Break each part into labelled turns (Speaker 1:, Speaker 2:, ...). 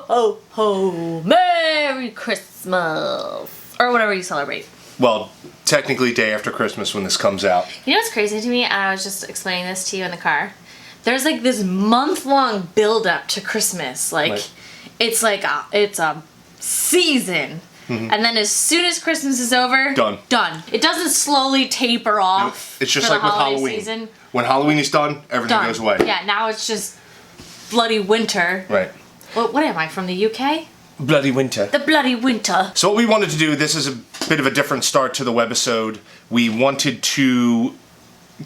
Speaker 1: ho, ho, Merry Christmas. Or whatever you celebrate.
Speaker 2: Well, technically day after Christmas when this comes out.
Speaker 1: You know what's crazy to me? I was just explaining this to you in the car. There's like this month-long build-up to Christmas. Like, it's like it's a season. And then as soon as Christmas is over, done. It doesn't slowly taper off.
Speaker 2: It's just like with Halloween.
Speaker 1: Season.
Speaker 2: When Halloween is done, everything goes away.
Speaker 1: Yeah, now it's just bloody winter.
Speaker 2: Right.
Speaker 1: Well, what am I, from the UK?
Speaker 2: Bloody winter.
Speaker 1: The bloody winter.
Speaker 2: So what we wanted to do, this is a bit of a different start to the webisode. We wanted to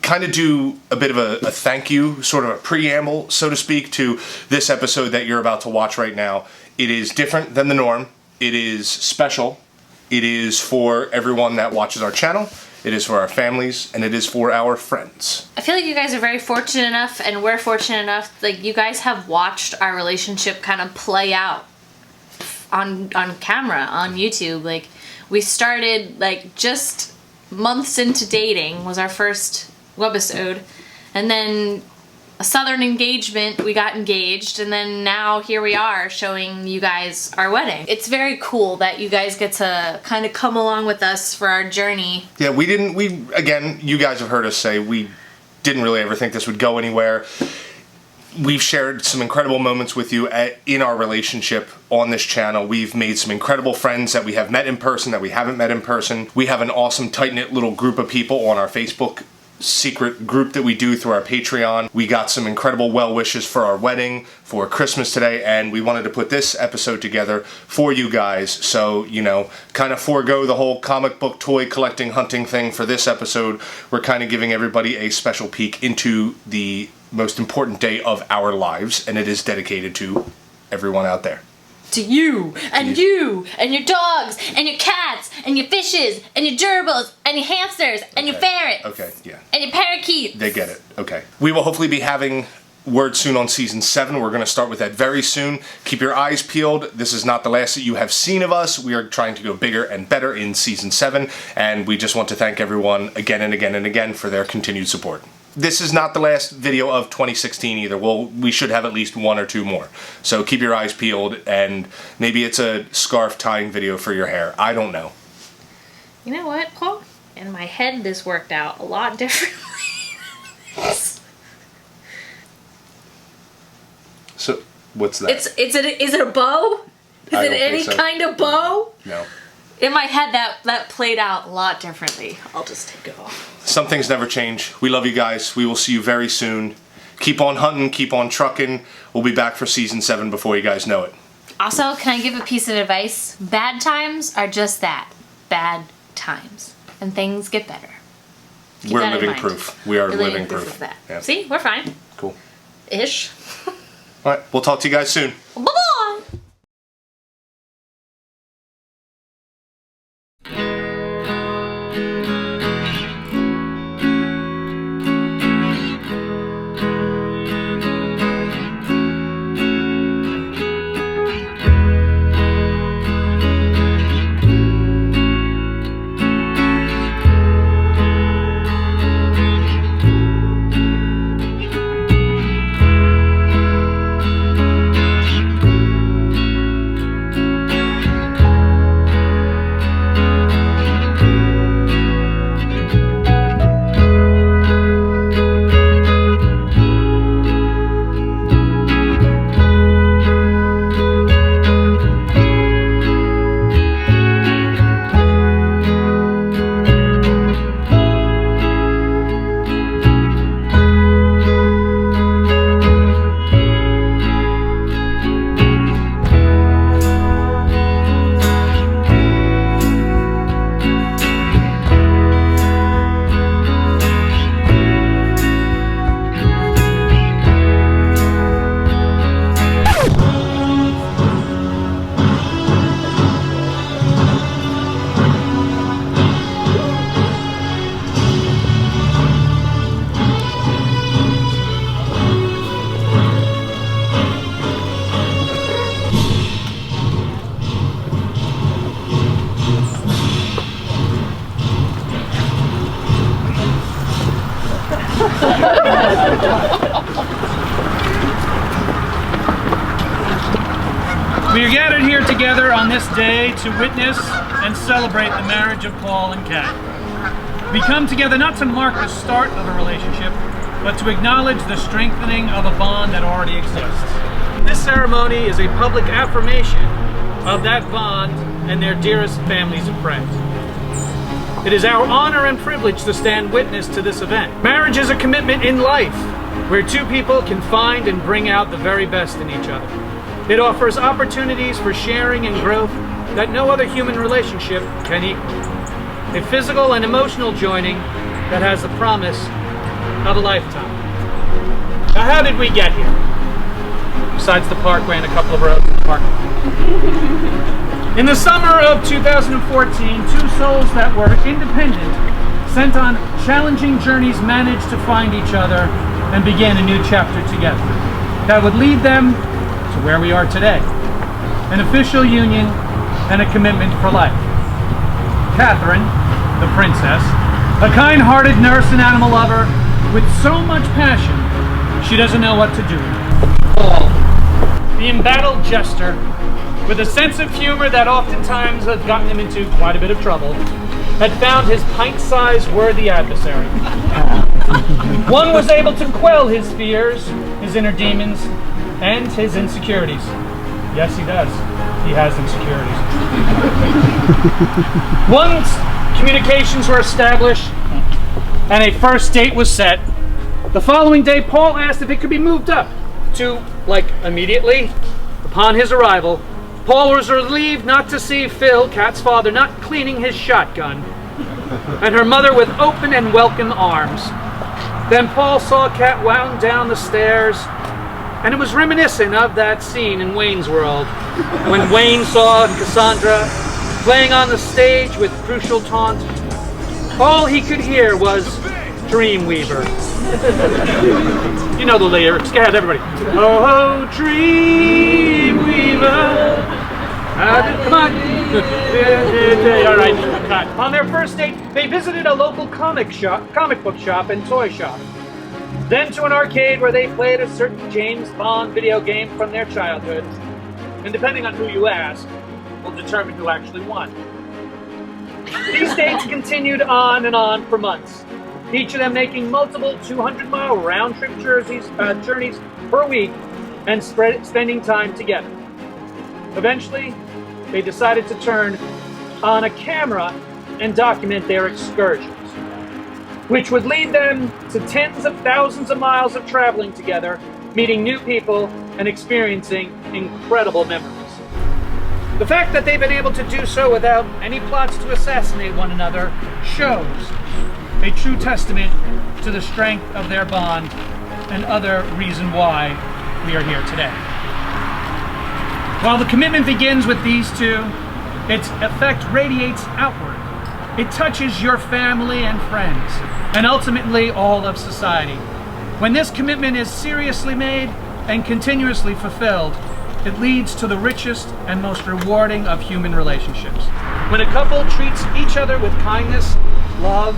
Speaker 2: kind of do a bit of a thank you, sort of a preamble, so to speak, to this episode that you're about to watch right now. It is different than the norm. It is special. It is for everyone that watches our channel. It is for our families, and it is for our friends.
Speaker 1: I feel like you guys are very fortunate enough, and we're fortunate enough, like you guys have watched our relationship kind of play out on camera, on YouTube. Like, we started like just months into dating was our first webisode, and then a Southern engagement, we got engaged, and then now here we are showing you guys our wedding. It's very cool that you guys get to kind of come along with us for our journey.
Speaker 2: Yeah, again, you guys have heard us say we didn't really ever think this would go anywhere. We've shared some incredible moments with you in our relationship on this channel. We've made some incredible friends that we have met in person, that we haven't met in person. We have an awesome, tight-knit little group of people on our Facebook secret group that we do through our Patreon. We got some incredible well wishes for our wedding, for Christmas today, and we wanted to put this episode together for you guys. So, you know, kind of forego the whole comic book toy collecting hunting thing for this episode. We're kind of giving everybody a special peek into the most important day of our lives, and it is dedicated to everyone out there.
Speaker 1: To you, and you, and your dogs, and your cats, and your fishes, and your gerbils, and your hamsters, and your ferrets.
Speaker 2: Okay, yeah.
Speaker 1: And your parakeets.
Speaker 2: They get it. Okay. We will hopefully be having word soon on season 7. We're going to start with that very soon. Keep your eyes peeled. This is not the last that you have seen of us. We are trying to go bigger and better in season 7, and we just want to thank everyone again and again and again for their continued support. This is not the last video of 2016 either. We should have at least 1 or 2 more. So keep your eyes peeled, and maybe it's a scarf tying video for your hair. I don't know.
Speaker 1: You know what, Paul? In my head, this worked out a lot differently.
Speaker 2: So, what's that?
Speaker 1: Is it a bow? Is it any kind of bow?
Speaker 2: No.
Speaker 1: In my head, that played out a lot differently. I'll just take it off.
Speaker 2: Some things never change. We love you guys. We will see you very soon. Keep on hunting, keep on trucking. We'll be back for season 7 before you guys know it.
Speaker 1: Also, can I give a piece of advice? Bad times are just that. Bad times. And things get better.
Speaker 2: We're living proof. We are living proof
Speaker 1: of that.
Speaker 2: Yeah.
Speaker 1: See? We're fine.
Speaker 2: Cool.
Speaker 1: Ish.
Speaker 2: Alright, we'll talk to you guys soon.
Speaker 1: Bye-bye!
Speaker 3: We are gathered here together on this day to witness and celebrate the marriage of Paul and Kat. We come together not to mark the start of a relationship, but to acknowledge the strengthening of a bond that already exists. This ceremony is a public affirmation of that bond and their dearest families and friends. It is our honor and privilege to stand witness to this event. Marriage is a commitment in life, where two people can find and bring out the very best in each other. It offers opportunities for sharing and growth that no other human relationship can equal. A physical and emotional joining that has the promise of a lifetime. Now, how did we get here? Besides the parkway and a couple of roads in the park. In the summer of 2014, two souls that were independent, sent on challenging journeys, managed to find each other and begin a new chapter together that would lead them to where we are today, an official union and a commitment for life. Catherine, the princess, a kind-hearted nurse and animal lover with so much passion she doesn't know what to do. Paul, the embattled jester with a sense of humor that oftentimes has gotten him into quite a bit of trouble, had found his pint-sized worthy adversary. One was able to quell his fears, his inner demons, and his insecurities. Yes, he does. He has insecurities. Once communications were established and a first date was set, the following day Paul asked if it could be moved up to, immediately upon his arrival. Paul was relieved not to see Phil, Kat's father, not cleaning his shotgun, and her mother with open and welcome arms. Then Paul saw Kat wound down the stairs, and it was reminiscent of that scene in Wayne's World, when Wayne saw Cassandra playing on the stage with crucial taunt. All he could hear was Dreamweaver. You know the lyrics. Go ahead, everybody. Oh, Dreamweaver. Come on. All right, cut. On their first date, they visited a local comic book shop and toy shop. Then to an arcade where they played a certain James Bond video game from their childhood. And depending on who you ask, will determine who actually won. These dates continued on and on for months, each of them making multiple 200-mile round-trip journeys per week and spending time together. Eventually, they decided to turn on a camera and document their excursions, which would lead them to tens of thousands of miles of traveling together, meeting new people, and experiencing incredible memories. The fact that they've been able to do so without any plots to assassinate one another shows a true testament to the strength of their bond and other reason why we are here today. While the commitment begins with these two, its effect radiates outward. It touches your family and friends, and ultimately all of society. When this commitment is seriously made and continuously fulfilled, it leads to the richest and most rewarding of human relationships. When a couple treats each other with kindness, love,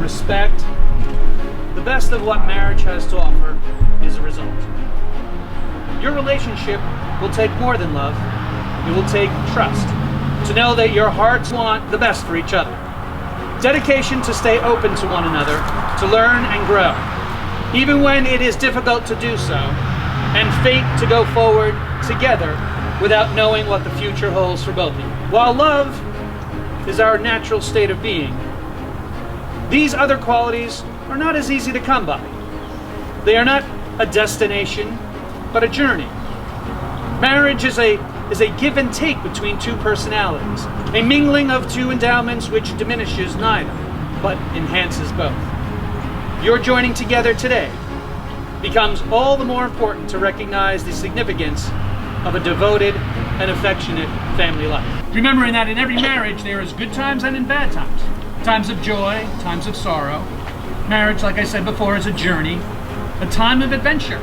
Speaker 3: respect, the best of what marriage has to offer is a result. Your relationship will take more than love. It will take trust, to know that your hearts want the best for each other. Dedication to stay open to one another, to learn and grow, even when it is difficult to do so, and faith to go forward together without knowing what the future holds for both of you. While love is our natural state of being, these other qualities are not as easy to come by. They are not a destination, but a journey. Marriage is a give and take between two personalities, a mingling of two endowments which diminishes neither, but enhances both. Your joining together today becomes all the more important to recognize the significance of a devoted and affectionate family life. Remembering that in every marriage there is good times and in bad times. Times of joy, times of sorrow. Marriage, like I said before, is a journey, a time of adventure,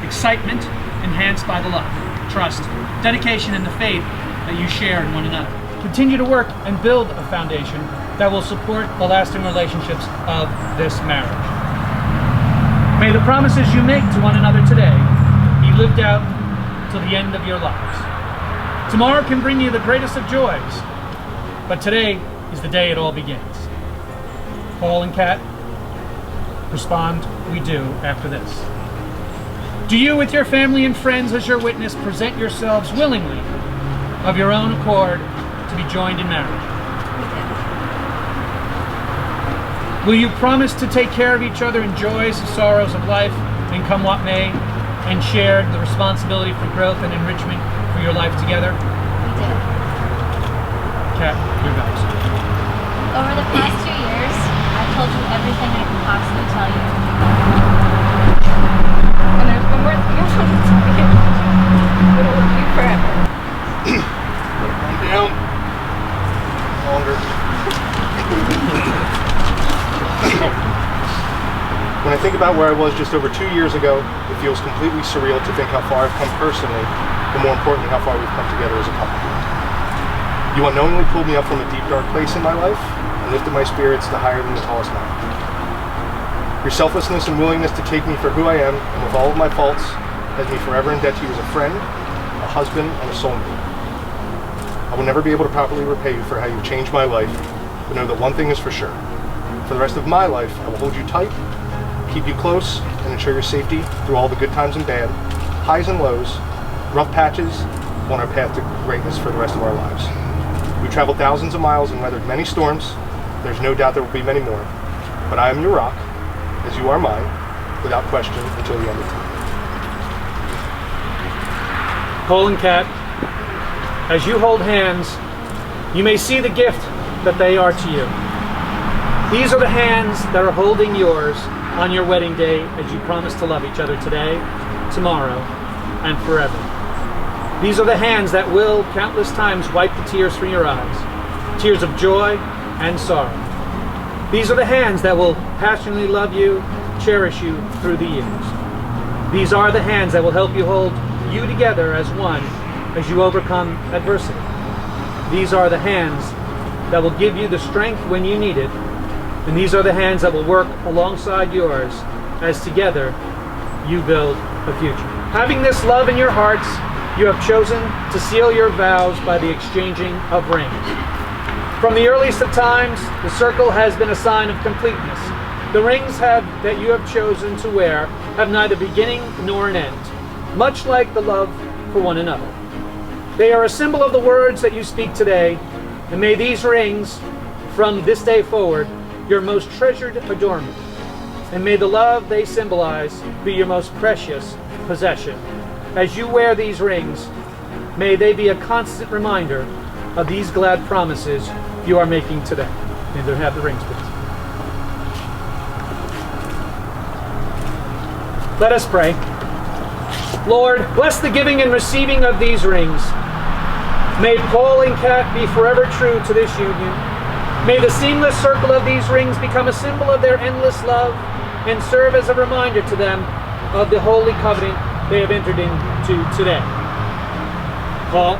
Speaker 3: excitement enhanced by the love, trust, dedication, and the faith that you share in one another. Continue to work and build a foundation that will support the lasting relationships of this marriage. May the promises you make to one another today be lived out till the end of your lives. Tomorrow can bring you the greatest of joys, but today is the day it all begins. Paul and Kat, respond, we do, after this. Do you, with your family and friends as your witness, present yourselves willingly, of your own accord, to be joined in marriage? Will you promise to take care of each other in joys and sorrows of life, and come what may, and share the responsibility for growth and enrichment for your life together?
Speaker 4: We do.
Speaker 3: Kat, your vows.
Speaker 4: Over the past 2 years, I've told you everything I can possibly tell you. And there's one more thing I want to tell you. It'll love you forever.
Speaker 2: Calm down. Longer. When I think about where I was just over 2 years ago, it feels completely surreal to think how far I've come personally, but more importantly, how far we've come together as a couple. You unknowingly pulled me up from a deep, dark place in my life and lifted my spirits to higher than the tallest mountain. Your selflessness and willingness to take me for who I am, and with all of my faults, has me forever in debt to you as a friend, a husband, and a soulmate. I will never be able to properly repay you for how you've changed my life, but know that one thing is for sure. For the rest of my life, I will hold you tight, keep you close, and ensure your safety through all the good times and bad, highs and lows, rough patches, on our path to greatness for the rest of our lives. We've traveled thousands of miles and weathered many storms. There's no doubt there will be many more. But I am your rock, as you are mine, without question, until the end of time.
Speaker 3: Paul and Kat, as you hold hands, you may see the gift that they are to you. These are the hands that are holding yours on your wedding day as you promise to love each other today, tomorrow, and forever. These are the hands that will countless times wipe the tears from your eyes, tears of joy and sorrow. These are the hands that will passionately love you, cherish you through the years. These are the hands that will help you hold you together as one as you overcome adversity. These are the hands that will give you the strength when you need it, and these are the hands that will work alongside yours as together you build a future. Having this love in your hearts, you have chosen to seal your vows by the exchanging of rings. From the earliest of times, the circle has been a sign of completeness. The rings that you have chosen to wear have neither beginning nor an end, much like the love for one another. They are a symbol of the words that you speak today, and may these rings, from this day forward, your most treasured adornment, and may the love they symbolize be your most precious possession. As you wear these rings, may they be a constant reminder of these glad promises you are making today. May they have the rings, please. Let us pray. Lord, bless the giving and receiving of these rings. May Paul and Kat be forever true to this union. May the seamless circle of these rings become a symbol of their endless love and serve as a reminder to them of the holy covenant they have entered into today. Paul,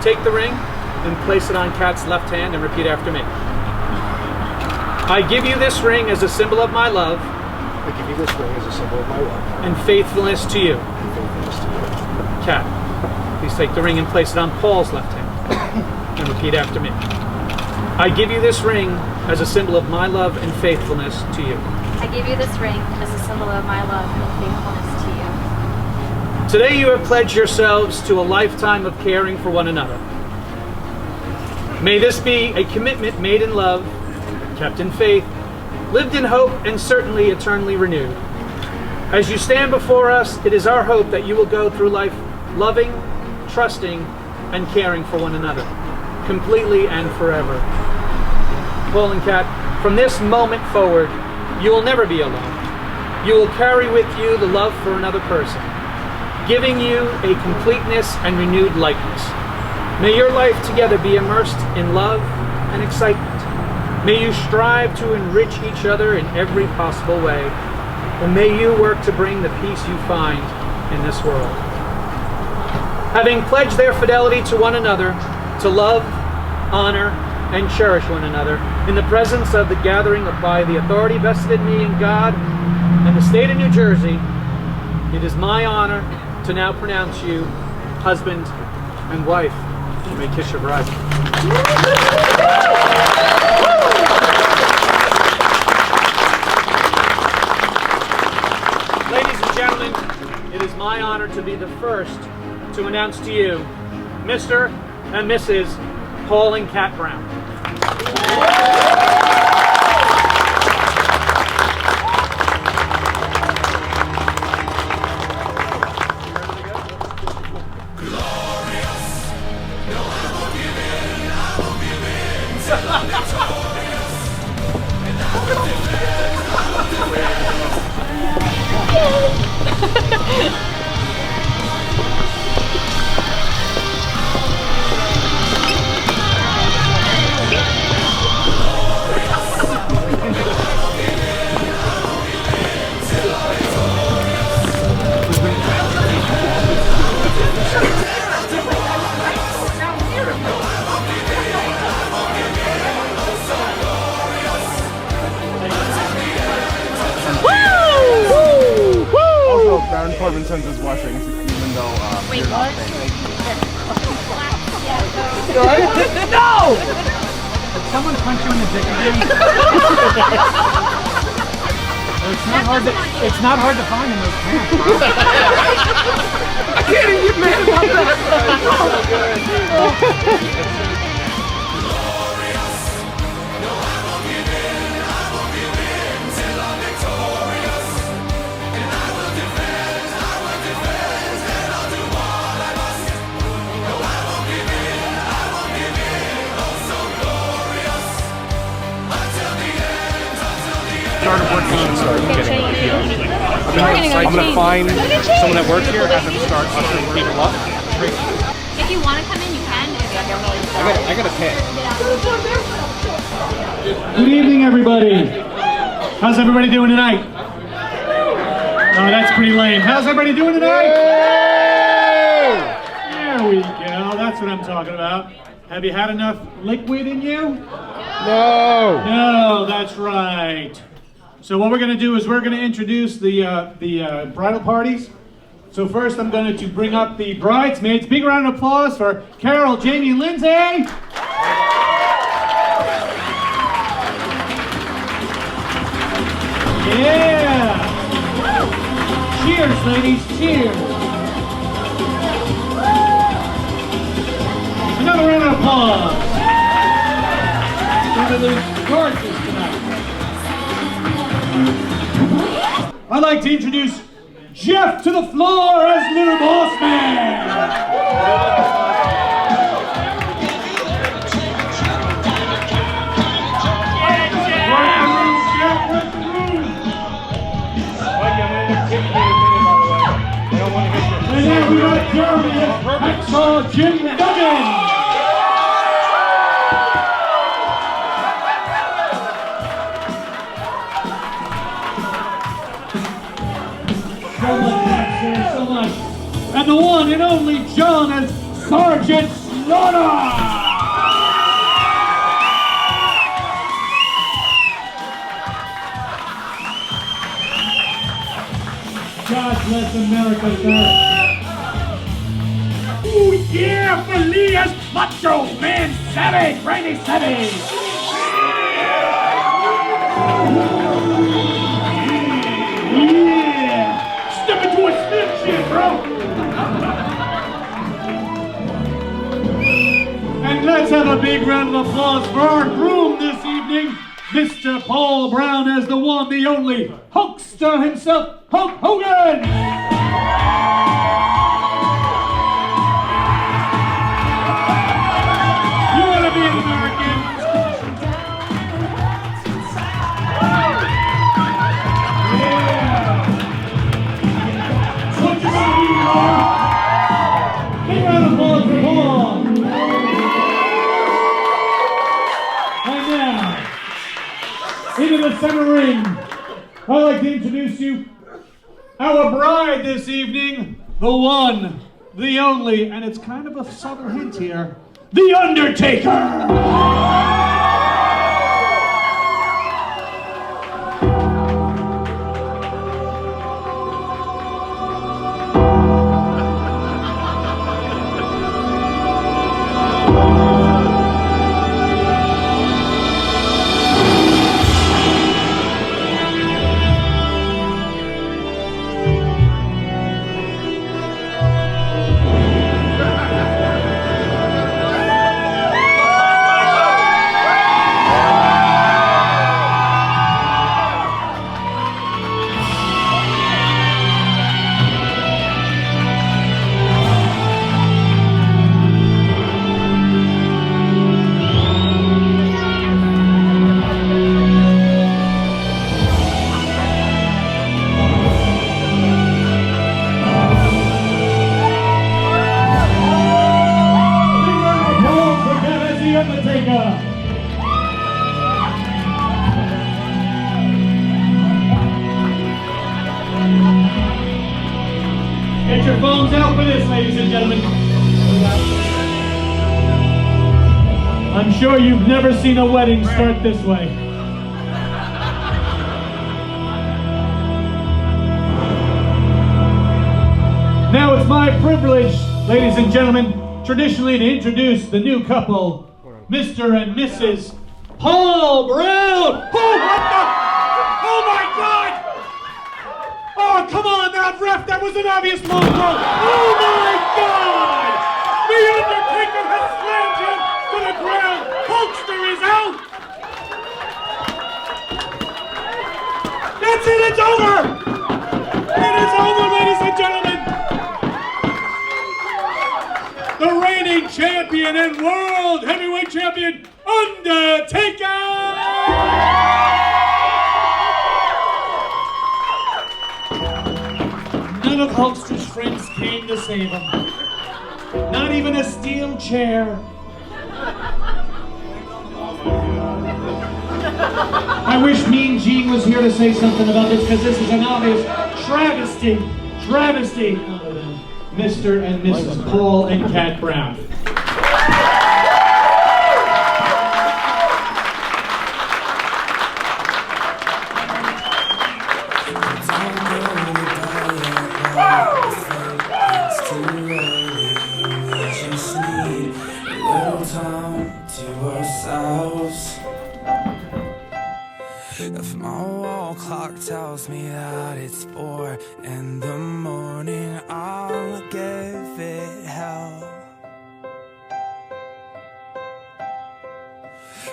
Speaker 3: take the ring and place it on Kat's left hand and repeat after me. I give you this ring as a symbol of my love.
Speaker 2: I give you this ring as a symbol of my love.
Speaker 3: And faithfulness to you.
Speaker 2: And faithfulness to you.
Speaker 3: Kat, please take the ring and place it on Paul's left hand and repeat after me. I give you this ring as a symbol of my love and faithfulness to you.
Speaker 4: I give you this ring as a symbol of my love and faithfulness to you.
Speaker 3: Today you have pledged yourselves to a lifetime of caring for one another. May this be a commitment made in love, kept in faith, lived in hope, and certainly eternally renewed. As you stand before us, it is our hope that you will go through life loving, trusting, and caring for one another, completely and forever. Paul and Kat, from this moment forward, you will never be alone. You will carry with you the love for another person, giving you a completeness and renewed likeness. May your life together be immersed in love and excitement. May you strive to enrich each other in every possible way, and may you work to bring the peace you find in this world. Having pledged their fidelity to one another, to love, honor, and cherish one another, in the presence of the gathering by the authority vested in me in God and the state of New Jersey, it is my honor to now pronounce you husband and wife. You may kiss your bride. Ladies and gentlemen, it is my honor to be the first to announce to you Mr. and Mrs. Paul and Kat Brown.
Speaker 5: Baron Corbin sends his blessings, even though you're not paying.
Speaker 3: No! Did someone punch you in the dick again? It's not hard to find in those pants, bro.
Speaker 5: I can't even get mad about that. Started working on getting I'm gonna find someone that works here, have them start ushering people up.
Speaker 4: If you want to come in, you can.
Speaker 5: I gotta pay.
Speaker 3: Good evening, everybody. How's everybody doing tonight? Oh, that's pretty lame. How's everybody doing tonight? There we go. That's what I'm talking about. Have you had enough liquid in you?
Speaker 5: No.
Speaker 3: No, that's right. So what we're going to do is we're going to introduce the bridal parties. So first I'm going to bring up the bridesmaids. Big round of applause for Carol, Jamie, and Lindsay. Yeah. Cheers, ladies. Cheers. Another round of applause. They're going to look gorgeous tonight. I'd like to introduce Jeff to the floor as Little Boss Man. And then we got Jeremy as Hacksaw Jim Duggan. So much. And the one and only John as Sergeant Slaughter! God bless America, sir. Ooh, yeah, Felias, Macho Man Savage, Randy Savage! Yeah! Step into a Slim Jim, bro! And let's have a big round of applause for our groom this evening, Mr. Paul Brown, as the one, the only Hulkster himself, Hulk Hogan! You want to be an American? Yeah! What you gonna do, Paul? Big round of applause for Paul! And now, into the center ring, I'd like to introduce you our bride this evening, the one, the only, and it's kind of a subtle hint here, The Undertaker! I'm sure you've never seen a wedding start this way. Now it's my privilege, ladies and gentlemen, traditionally to introduce the new couple, Mr. and Mrs. Paul Brown. Oh, what the? Oh my God! Oh, come on, that ref, that was an obvious low blow. Oh my God! The Undertaker has slammed him to the ground. Hulkster is out. That's it, it's over. It is over, ladies and gentlemen. The reigning champion and world heavyweight champion, Undertaker! None of Hulkster's friends came to save him. Not even a steel chair. I wish Mean Gene was here to say something about this, because this is an obvious travesty. Mr. and Mrs. Paul and Kat Brown.
Speaker 6: If my wall clock tells me that it's 4 in the morning, I'll give it hell.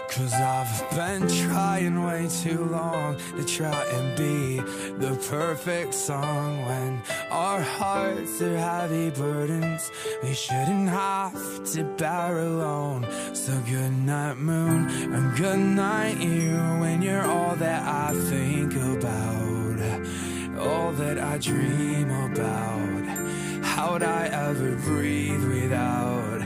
Speaker 6: 'Cause I've been trying way too long to try and be the perfect song. When our hearts are heavy burdens we shouldn't have to bear alone. So good night moon and good night you, when you're all that I think about, all that I dream about. How'd I ever breathe without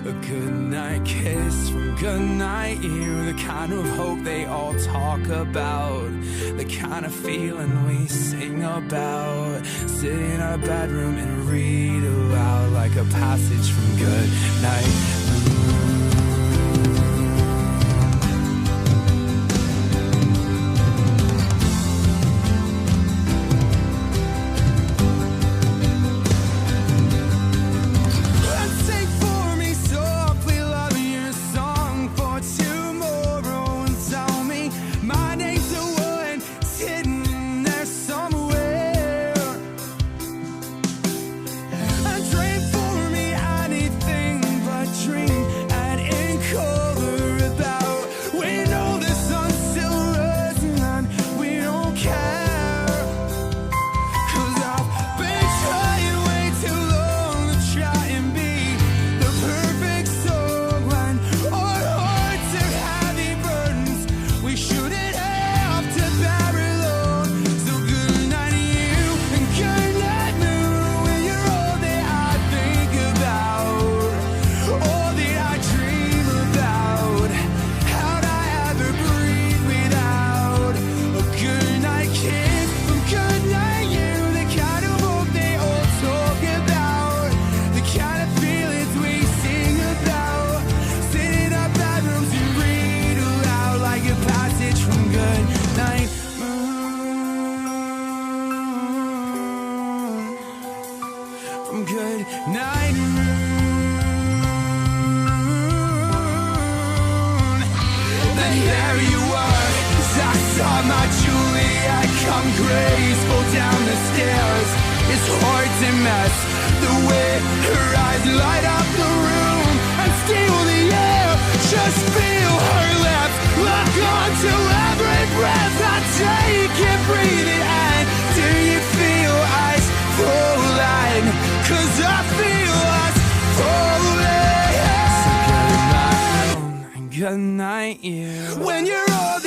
Speaker 6: a goodnight kiss from goodnight you? The kind of hope they all talk about, the kind of feeling we sing about. Sit in our bedroom and read aloud like a passage from Goodnight Moon. Good night moon. Then there you were, I saw my Juliet come graceful down the stairs. It's hard to miss the way her eyes light up the room and steal the air. Just feel her lips lock onto every breath I take and breathe it in. Do you feel us falling? 'Cause I feel us falling. So good night, moon, and good night, you. When you're all